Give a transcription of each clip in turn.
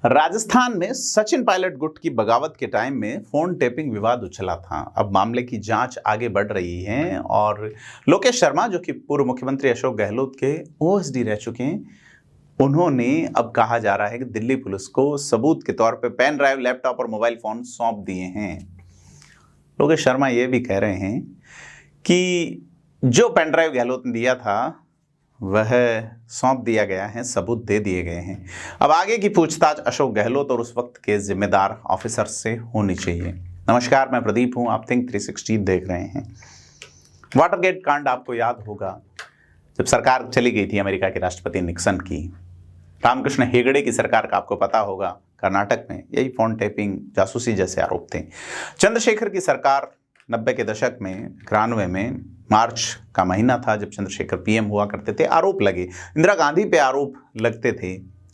राजस्थान में सचिन पायलट गुट की बगावत के टाइम में फोन टेपिंग विवाद उछला था। अब मामले की जांच आगे बढ़ रही है और लोकेश शर्मा, जो कि पूर्व मुख्यमंत्री अशोक गहलोत के ओएसडी रह चुके हैं, उन्होंने अब कहा जा रहा है कि दिल्ली पुलिस को सबूत के तौर पे पेन ड्राइव, लैपटॉप और मोबाइल फोन सौंप दिए हैं। लोकेश शर्मा ये भी कह रहे हैं कि जो पेन ड्राइव गहलोत ने दिया था वह सौंप दिया गया है, सबूत दे दिए गए हैं। अब आगे की पूछताछ अशोक गहलोत और उस वक्त के जिम्मेदार ऑफिसर से होनी चाहिए। नमस्कार, मैं प्रदीप हूं, आप थिंक 360 देख रहे हैं। वाटरगेट कांड आपको याद होगा, जब सरकार चली गई थी अमेरिका के राष्ट्रपति निक्सन की। रामकृष्ण हेगड़े की सरकार का आपको पता होगा, कर्नाटक में यही फोन टेपिंग, जासूसी जैसे आरोप थे। चंद्रशेखर की सरकार 90 के दशक में, 91 में मार्च का महीना था जब चंद्रशेखर पीएम हुआ करते थे, आरोप लगे, इंदिरा गांधी पे आरोप लगते थे।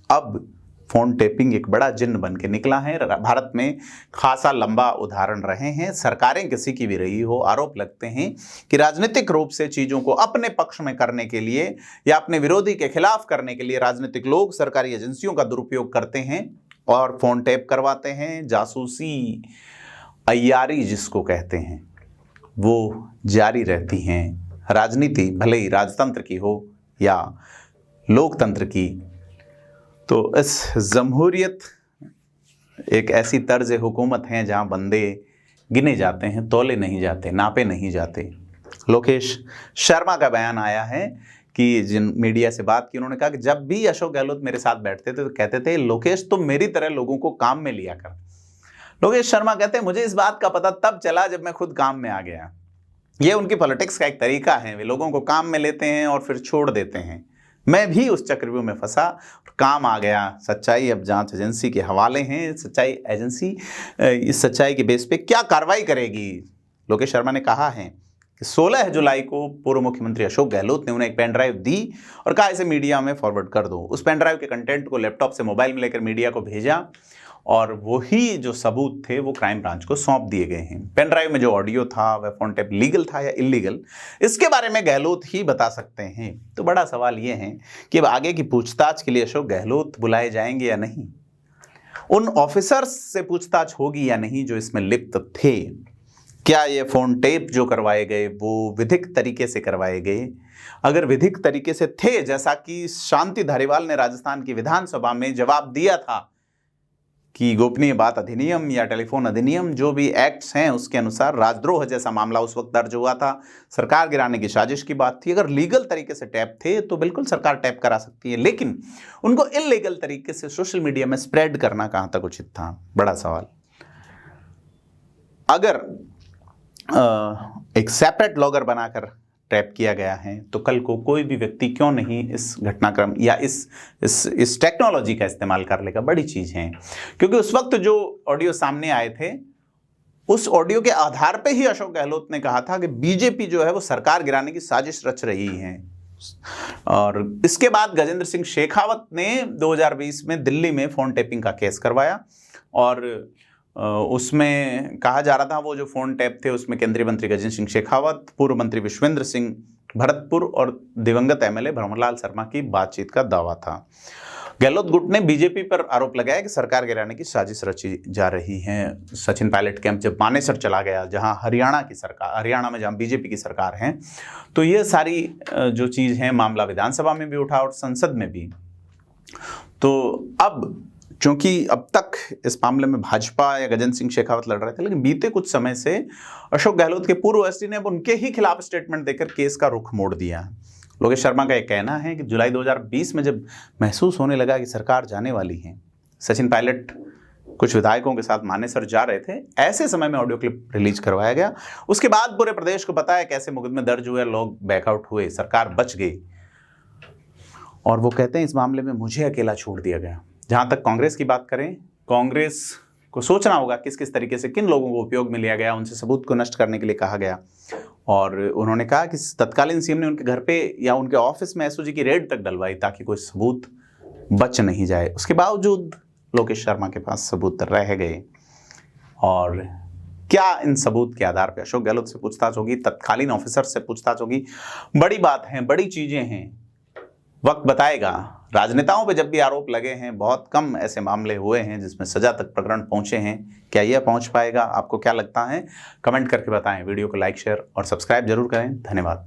अब फोन टेपिंग एक बड़ा जिन्न बन के निकला है। भारत में खासा लंबा उदाहरण रहे हैं, सरकारें किसी की भी रही हो, आरोप लगते हैं कि राजनीतिक रूप से चीज़ों को अपने पक्ष में करने के लिए या अपने विरोधी के खिलाफ करने के लिए राजनीतिक लोग सरकारी एजेंसियों का दुरुपयोग करते हैं और फोन टेप करवाते हैं। जासूसी, अय्यारी जिसको कहते हैं, वो जारी रहती हैं। राजनीति भले ही राजतंत्र की हो या लोकतंत्र की, तो इस जमहूरियत एक ऐसी तर्ज हुकूमत है जहां बंदे गिने जाते हैं, तौले नहीं जाते, नापे नहीं जाते। लोकेश शर्मा का बयान आया है कि जिन मीडिया से बात की, उन्होंने कहा कि जब भी अशोक गहलोत मेरे साथ बैठते थे तो कहते थे, लोकेश तुम मेरी तरह लोगों को काम में लिया कर। लोकेश शर्मा कहते हैं, मुझे इस बात का पता तब चला जब मैं खुद काम में आ गया। ये उनकी पॉलिटिक्स का एक तरीका है, वे लोगों को काम में लेते हैं और फिर छोड़ देते हैं। मैं भी उस चक्रव्यूह में फंसा, काम आ गया। सच्चाई अब जांच एजेंसी के हवाले हैं। सच्चाई एजेंसी इस सच्चाई के बेस पे क्या कार्रवाई करेगी। लोकेश शर्मा ने कहा है कि 16 जुलाई को पूर्व मुख्यमंत्री अशोक गहलोत ने उन्हें एक पेन ड्राइव दी और कहा इसे मीडिया में फॉरवर्ड कर दो। उस पेन ड्राइव के कंटेंट को लैपटॉप से मोबाइल में लेकर मीडिया को भेजा और वही जो सबूत थे वो क्राइम ब्रांच को सौंप दिए गए हैं। पेन ड्राइव में जो ऑडियो था वह फोन टेप लीगल था या इलीगल, इसके बारे में गहलोत ही बता सकते हैं। तो बड़ा सवाल ये है कि अब आगे की पूछताछ के लिए अशोक गहलोत बुलाए जाएंगे या नहीं, उन ऑफिसर्स से पूछताछ होगी या नहीं जो इसमें लिप्त थे। क्या ये फोन टेप जो करवाए गए वो विधिक तरीके से करवाए गए? अगर विधिक तरीके से थे, जैसा कि शांति धारीवाल ने राजस्थान की विधानसभा में जवाब दिया था कि गोपनीय बात अधिनियम या टेलीफोन अधिनियम, जो भी एक्ट्स हैं उसके अनुसार राजद्रोह जैसा मामला उस वक्त दर्ज हुआ था, सरकार गिराने की साजिश की बात थी। अगर लीगल तरीके से टैप थे तो बिल्कुल सरकार टैप करा सकती है, लेकिन उनको इलीगल तरीके से सोशल मीडिया में स्प्रेड करना कहां तक उचित था, बड़ा सवाल। अगर एक सेपरेट लॉगर बनाकर टैप किया गया है तो कल को कोई भी व्यक्ति क्यों नहीं इस घटनाक्रम या इस टेक्नोलॉजी का इस्तेमाल कर लेगा। बड़ी चीज़ है, क्योंकि उस वक्त जो ऑडियो सामने आए थे उस ऑडियो के आधार पे ही अशोक गहलोत ने कहा था कि बीजेपी जो है वो सरकार गिराने की साजिश रच रही है। और इसके बाद गजेंद्र सिंह शेखावत ने 2020 में दिल्ली में फोन टेपिंग का केस करवाया और उसमें कहा जा रहा था वो जो फोन टैप थे उसमें केंद्रीय मंत्री गजेंद्र सिंह शेखावत, पूर्व मंत्री विश्वेंद्र सिंह भरतपुर और दिवंगत एमएलए भ्रमरलाल शर्मा की बातचीत का दावा था। गहलोत गुट ने बीजेपी पर आरोप लगाया कि सरकार गिराने की साजिश रची जा रही है। सचिन पायलट कैंप जब मानेसर चला गया, जहां हरियाणा में जहां बीजेपी की सरकार है, तो ये सारी जो चीज़ है, मामला विधानसभा में भी उठा और संसद में भी। तो अब चूंकि अब तक इस मामले में भाजपा या गजेंद्र सिंह शेखावत लड़ रहे थे, लेकिन बीते कुछ समय से अशोक गहलोत के पूर्व एसडी ने अब उनके ही खिलाफ स्टेटमेंट देकर केस का रुख मोड़ दिया है। लोकेश शर्मा का यह कहना है कि जुलाई 2020 में जब महसूस होने लगा कि सरकार जाने वाली है, सचिन पायलट कुछ विधायकों के साथ मानेसर जा रहे थे, ऐसे समय में ऑडियो क्लिप रिलीज करवाया गया। उसके बाद पूरे प्रदेश को पता है कैसे मुकदमे दर्ज हुए, लोग बैकआउट हुए, सरकार बच गई। और वो कहते हैं इस मामले में मुझे अकेला छोड़ दिया गया। जहाँ तक कांग्रेस की बात करें, कांग्रेस को सोचना होगा किस किस तरीके से किन लोगों को उपयोग में लिया गया, उनसे सबूत को नष्ट करने के लिए कहा गया। और उन्होंने कहा कि तत्कालीन सीएम ने उनके घर पे या उनके ऑफिस में एसओजी की रेड तक डलवाई ताकि कोई सबूत बच नहीं जाए। उसके बावजूद लोकेश शर्मा के पास सबूत रह गए। और क्या इन सबूत के आधार पर अशोक गहलोत से पूछताछ होगी, तत्कालीन ऑफिसर से पूछताछ होगी? बड़ी बात है, बड़ी चीजें हैं, वक्त बताएगा। राजनेताओं पे जब भी आरोप लगे हैं, बहुत कम ऐसे मामले हुए हैं जिसमें सजा तक प्रकरण पहुंचे हैं। क्या यह पहुंच पाएगा? आपको क्या लगता है? कमेंट करके बताएं। वीडियो को लाइक, शेयर और सब्सक्राइब जरूर करें। धन्यवाद।